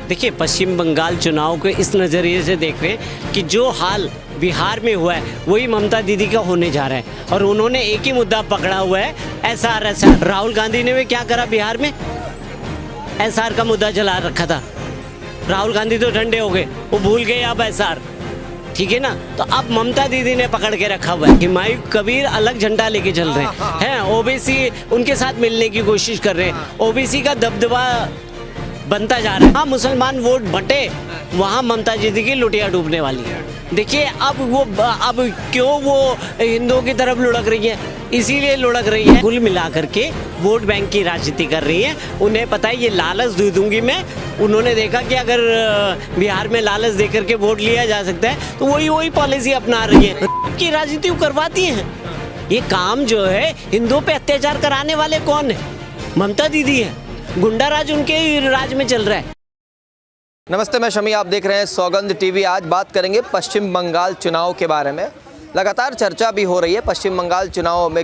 देखिए, पश्चिम बंगाल चुनाव को इस नज़रिए से देख रहे हैं कि जो हाल बिहार में हुआ है वही ममता दीदी का होने जा रहा है। और उन्होंने एक ही मुद्दा पकड़ा हुआ है, एसआर। राहुल गांधी ने भी क्या करा बिहार में? एसआर का मुद्दा चला रखा था। राहुल गांधी तो ठंडे हो गए, वो भूल गए अब एसआर, ठीक है ना। तो अब ममता दीदी ने पकड़ के रखा हुआ है। हुमायूं कबीर अलग झंडा लेके चल रहे हैं, ओबीसी उनके साथ मिलने की कोशिश कर रहे हैं, ओबीसी का दबदबा बनता जा रहा है। हाँ, मुसलमान वोट बटे, वहाँ ममता दीदी की लुटिया डूबने वाली है। देखिए, अब क्यों वो हिंदुओं की तरफ लुढ़क रही है, इसीलिए लुढ़क रही है। कुल मिलाकर के वोट बैंक की राजनीति कर रही है। उन्हें पता है ये लालच दे दूंगी मैं। उन्होंने देखा कि अगर बिहार में लालच दे करके वोट लिया जा सकता है तो वही पॉलिसी अपना रही है की राजनीति करवाती हैं। ये काम जो है, हिंदुओं पे अत्याचार कराने वाले कौन है? ममता दीदी है। गुंडा राज उनके राज में चल रहा है। नमस्ते, मैं शमी, आप देख रहे हैं सौगंध टीवी। आज बात करेंगे पश्चिम बंगाल चुनाव के बारे में। लगातार चर्चा भी हो रही है पश्चिम बंगाल चुनाव में,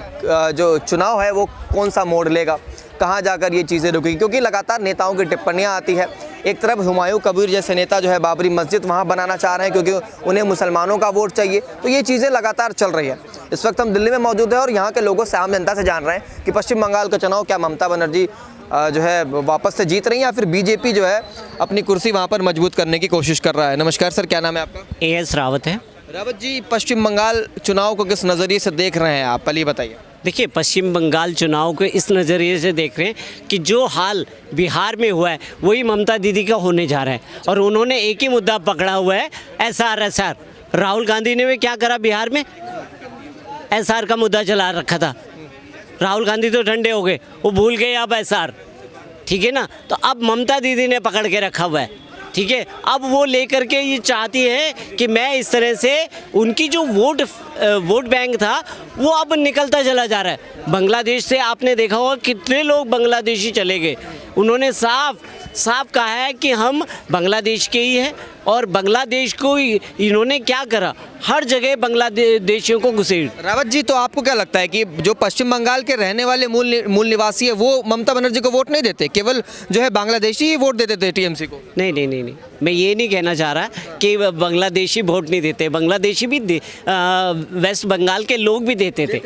जो चुनाव है वो कौन सा मोड़ लेगा, कहाँ जाकर ये चीज़ें रुकेंगी, क्योंकि लगातार नेताओं की टिप्पणियाँ आती है। एक तरफ हुमायूं कबीर जैसे नेता जो है बाबरी मस्जिद वहाँ बनाना चाह रहे हैं क्योंकि उन्हें मुसलमानों का वोट चाहिए। तो ये चीज़ें लगातार चल रही है। इस वक्त हम दिल्ली में मौजूद हैं और यहाँ के लोगों से, आम जनता से जान रहे हैं कि पश्चिम बंगाल का चुनाव क्या ममता बनर्जी जो है वापस से जीत रही है या फिर बीजेपी जो है अपनी कुर्सी वहाँ पर मजबूत करने की कोशिश कर रहा है। नमस्कार सर, क्या नाम है आपका? AS रावत है। रावत जी, पश्चिम बंगाल चुनाव को किस नज़रिए से देख रहे हैं आप, पहले बताइए। देखिए, पश्चिम बंगाल चुनाव को इस नज़रिए से देख रहे हैं कि जो हाल बिहार में हुआ है वही ममता दीदी का होने जा रहा है। और उन्होंने एक ही मुद्दा पकड़ा हुआ है, एसआर। राहुल गांधी ने भी क्या करा बिहार में? एसआर का मुद्दा चला रखा था। राहुल गांधी तो ठंडे हो गए, वो भूल गए अब एसआर, ठीक है ना। तो अब ममता दीदी ने पकड़ के रखा हुआ है, ठीक है। अब वो लेकर के ये चाहती है कि मैं इस तरह से उनकी जो वोट बैंक था वो अब निकलता चला जा रहा है। बांग्लादेश से आपने देखा होगा कितने लोग बांग्लादेशी चले गए। उन्होंने साफ कहा है कि हम बांग्लादेश के ही हैं। और बांग्लादेश को इन्होंने क्या करा, हर जगह बांग्लादेशियों को घुसेड़। रावत जी, तो आपको क्या लगता है कि जो पश्चिम बंगाल के रहने वाले मूल निवासी है वो ममता बनर्जी को वोट नहीं देते, केवल जो है बांग्लादेशी ही वोट देते थे टीएमसी को? नहीं, मैं ये नहीं कहना चाह रहा कि बांग्लादेशी वोट नहीं देते। बांग्लादेशी भी वेस्ट बंगाल के लोग भी देते थे।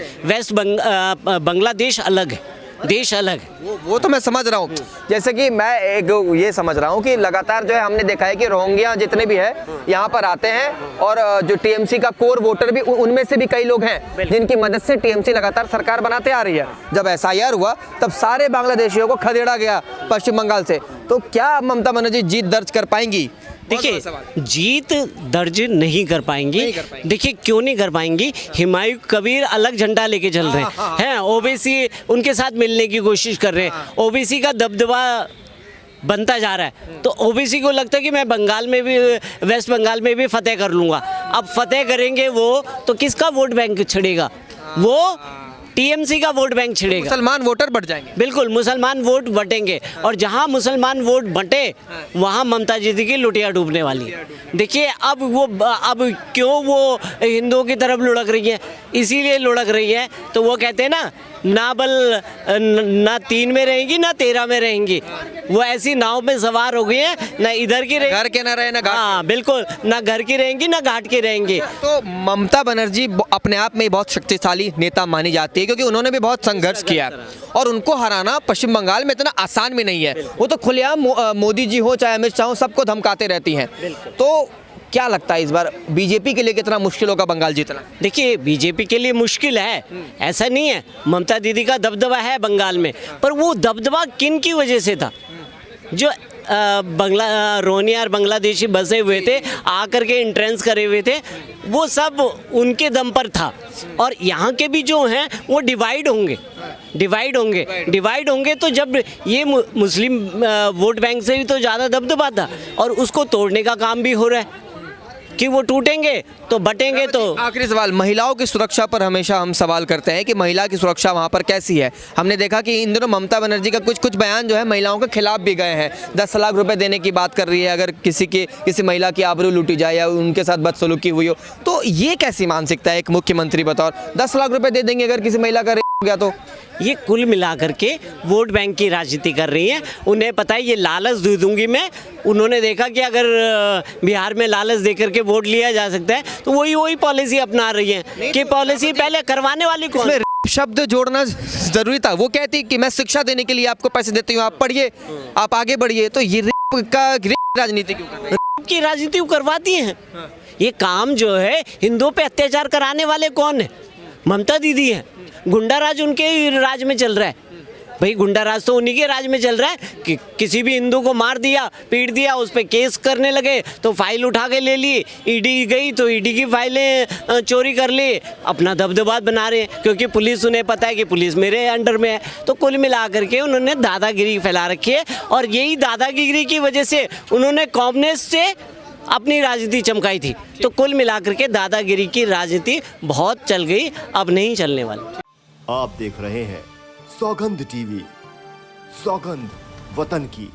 बांग्लादेश अलग है, देश अलग है। वो तो मैं समझ रहा हूँ। जैसे कि मैं एक ये समझ रहा हूँ कि लगातार जो है हमने देखा है कि रोहिंग्या जितने भी है यहाँ पर आते हैं और जो टीएमसी का कोर वोटर भी उनमें से भी कई लोग हैं जिनकी मदद से टीएमसी लगातार सरकार बनाते आ रही है। जब एसआईआर हुआ तब सारे बांग्लादेशियों को खदेड़ा गया पश्चिम बंगाल से। तो क्या ममता बनर्जी जीत दर्ज कर पाएंगी? देखिए, जीत दर्ज नहीं कर पाएंगी। देखिए, क्यों नहीं कर पाएंगी? हुमायूं कबीर अलग झंडा लेके चल रहे हैं, ओबीसी उनके साथ मिलने की कोशिश कर रहे हैं, ओबीसी का दबदबा बनता जा रहा है। तो ओबीसी को लगता है कि मैं बंगाल में भी, वेस्ट बंगाल में भी फतेह कर लूँगा। अब फतेह करेंगे वो तो किसका वोट बैंक छिड़ेगा? वो टीएमसी का वोट बैंक छिड़ेगा। मुसलमान वोटर बढ़ जाएंगे। बिल्कुल, मुसलमान वोट बटेंगे। और जहां मुसलमान वोट बटे वहां ममता दीदी की लुटिया डूबने वाली है। देखिए, अब क्यों वो हिंदुओं की तरफ लुढ़क रही है, इसीलिए लुढ़क रही है। तो वो कहते हैं ना 3 में रहेंगी ना 13 में रहेंगी। वो ऐसी नाव में सवार हो गई है, ना इधर की रहेंगी, घर के ना रहे ना घाट। हाँ बिल्कुल, ना घर की रहेंगी ना घाट की रहेंगी। तो ममता बनर्जी अपने आप में बहुत शक्तिशाली नेता मानी जाती है क्योंकि उन्होंने भी बहुत संघर्ष किया और उनको हराना पश्चिम बंगाल में इतना आसान भी नहीं है। वो तो खुलेआम मोदी जी हो चाहे अमित शाह हो, सबको धमकाते रहती हैं। तो क्या लगता है इस बार बीजेपी के लिए कितना मुश्किल होगा बंगाल जीतना? देखिए, बीजेपी के लिए मुश्किल है, ऐसा नहीं है। ममता दीदी का दबदबा है बंगाल में, पर वो दबदबा किन की वजह से था? जो रोहिंग्या और बांग्लादेशी बसे हुए थे, आकर के एंट्रेंस करे हुए थे, वो सब उनके दम पर था। और यहाँ के भी जो हैं वो डिवाइड होंगे। तो जब ये मुस्लिम वोट बैंक से भी तो ज़्यादा दबदबा था और उसको तोड़ने का काम भी हो रहा है कि वो टूटेंगे तो बटेंगे। तो आखिरी सवाल, महिलाओं की सुरक्षा पर हमेशा हम सवाल करते हैं कि महिला की सुरक्षा वहाँ पर कैसी है? हमने देखा कि इन दिनों ममता बनर्जी का कुछ बयान जो है महिलाओं के खिलाफ भी गए हैं। 10 लाख रुपए देने की बात कर रही है अगर किसी महिला की आबरू लूटी जाए या उनके साथ बदसलूकी हुई हो। तो ये कैसी मानसिकता है एक मुख्यमंत्री बतौर? 10 लाख रुपए दे देंगे अगर किसी महिला का गया तो ये कुल मिलाकर के वोट बैंक की राजनीति कर रही हैं। उन्हें पता है ये लालच दे दूंगी मैं। उन्होंने देखा कि अगर बिहार में लालच दे करके वोट लिया जा सकता है तो वही पॉलिसी अपना रही हैं कि पॉलिसी पहले करवाने वाली कौन? इसमें शब्द जोड़ना जरूरी था। वो कहती कि मैं शिक्षा देने के लिए आपको पैसे देती हूँ, आप पढ़िए, आप आगे बढ़िए। तो ये रेप राजनीति क्यों कर रही है? की राजनीति करवाती हैं। ये काम जो है हिंदुओं पे अत्याचार कराने वाले कौन है? ममता दीदी है। गुंडा राज उनके राज में चल रहा है। भाई गुंडा राज तो उन्हीं के राज में चल रहा है कि किसी भी हिंदू को मार दिया, पीट दिया, उस पर केस करने लगे तो फाइल उठा के ले लिए। ईडी गई तो ईडी की फाइलें चोरी कर ली, अपना दबदबा बना रहे हैं क्योंकि पुलिस, उन्हें पता है कि पुलिस मेरे अंडर में है। तो कुल मिला करके उन्होंने दादागिरी फैला रखी है और यही दादागिरी की वजह से उन्होंने कॉमनेस से अपनी राजनीति चमकाई थी। तो कुल मिलाकर के दादागिरी की राजनीति बहुत चल गई, अब नहीं चलने वाली। आप देख रहे हैं सौगंध टीवी, सौगंध वतन की।